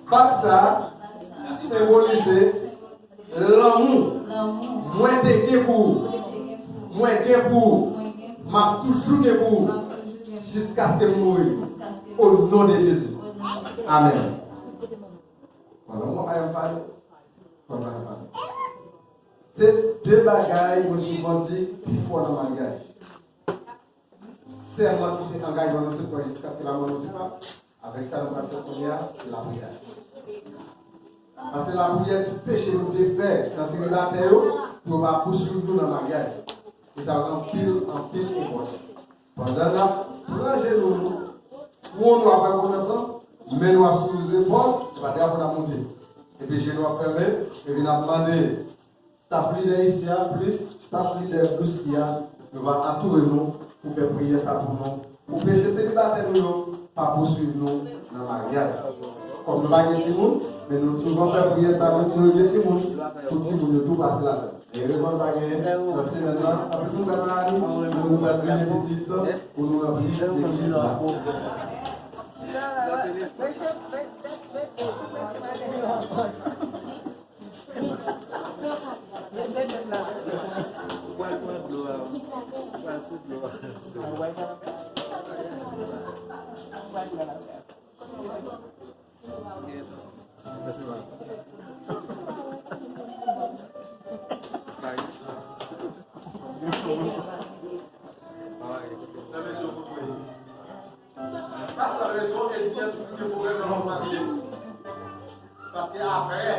Pas ça, symboliser l'amour. Moi, t'es pour. Moi, t'es pour. M'a toujours t'es pour. Jusqu'à ce que je mouille. Au nom de Jésus. Amen. Voilà, moi, je vais parler. C'est deux bagailles que je souvent dit qu'il faut dans le mariage. C'est moi qui s'est engagé dans ce projet jusqu'à ce que la mort ne se passe. Avec ça, nous allons faire première, c'est la prière. Parce que la prière, tout péché nous défait dans ce terre pour ne pas poursuivre nous dans le mariage. Et ça va en pile important. Pendant là, plongez-nous, pour nous après connaissance, mais nous avons sous les épaules, et pas d'ailleurs pour la monter. Et puis, je nous fermé, et puis, nous avons demandé, staff leader ici, plus, staff leader plus qu'il y a, nous va entourer nous pour faire prier ça pour nous. Pour pécher célibataire nous, pas poursuivre nous dans le mariage. Comme nous n'avons pas de monde, mais nous souvent faire prier ça pour nous de monde, pour que nous tout passer là-dedans. Et les gens va gagner, c'est maintenant, après tout, nous allons prier petit pour nous remplir l'église là. Pas sa raison et bien tout le problème dans le marié. Parce qu'après,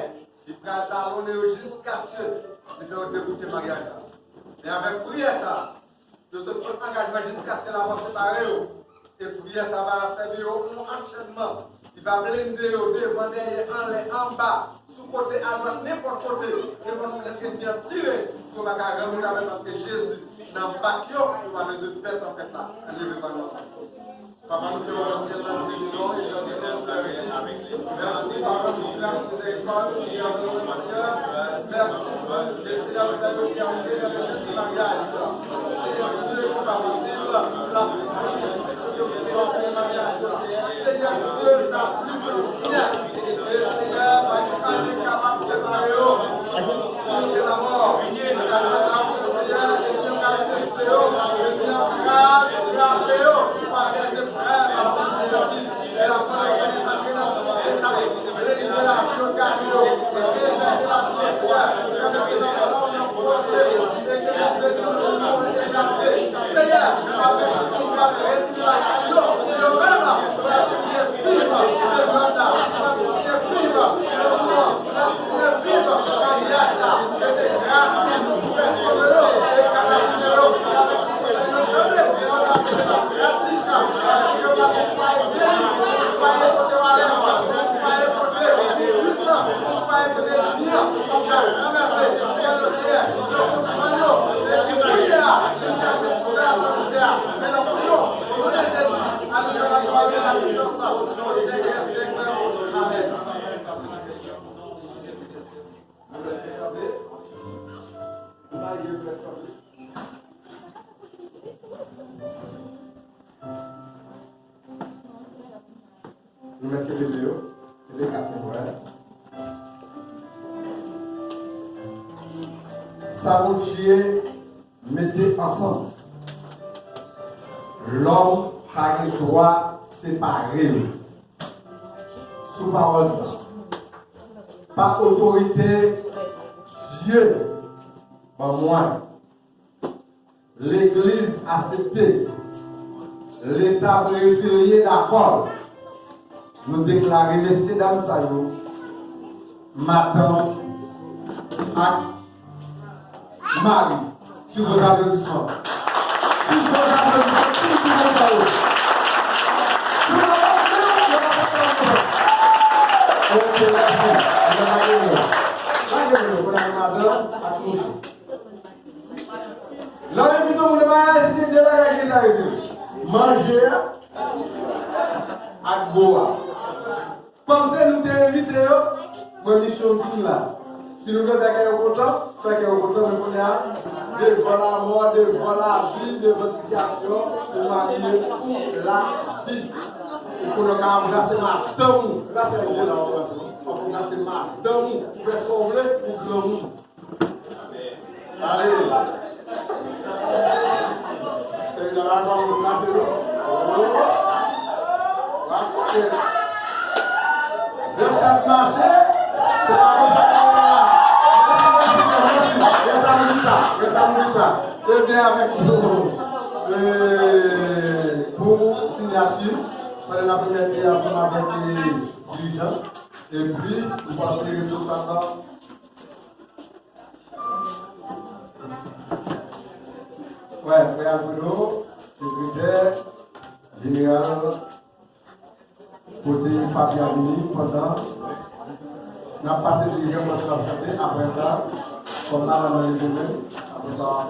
il prend le talonner jusqu'à ce que il fait débouter le mariage. Et avec prière ça, de se prendre engagement jusqu'à ce que la mort sépare. Et prière ça va servir un enchaînement. Il va blinder au devant, derrière, en bas, sous côté, à droite, n'importe côté. N'importe côté, bien tiré. Pour ne pas remonter parce que Jésus n'a pas qu'il va résoudre fait en fait là. Levez pas nous. Papa, nous te remercions dans le nom et dans le nom de merci, papa, nous te remercions et en nom de merci. Je suis là, vous savez, qui a fait le mariage. Seigneur Dieu, qu'on va facile, la Seigneur Dieu, ta puissance, Seigneur, va être capable de séparer de la mort. Seigneur, et Dieu, Nous mettons les vidéos, les quatre Sabotier, mettez ensemble. L'homme a le droit séparé. Sous parole ça. Par autorité, Dieu, par moi. L'Église accepté. L'État brésilien d'accord. Nous déclarons, messieurs, dames, salut, matin, acte, Marie, sur vos applaudissements. Sur vos applaudissements, sur vos applaudissements. Ok, merci. L'invité au mariage, c'est de la manger à boire. Comme ça, nous t'avons invité, moi, mission fine là. Si nous voulons faire un content, mais on a devant la mort, devant la vie, devant la situation, pour marier pour la vie. Pour le cas, embrasser madame, là c'est le là, on peut embrasser madame, pour faire sauver pour le monde. Allez. C'est dans la jambe de la télé. Je sais marcher, c'est la je viens avec vous pour signature. La première été ensemble avec les dirigeants. Et puis, nous passons les ressources encore. Ouais, frère Alfredo, secrétaire général, côté Papier Avini, pendant. On a passé les dirigeants pour la santé. Après ça, comme là, on a les après ça,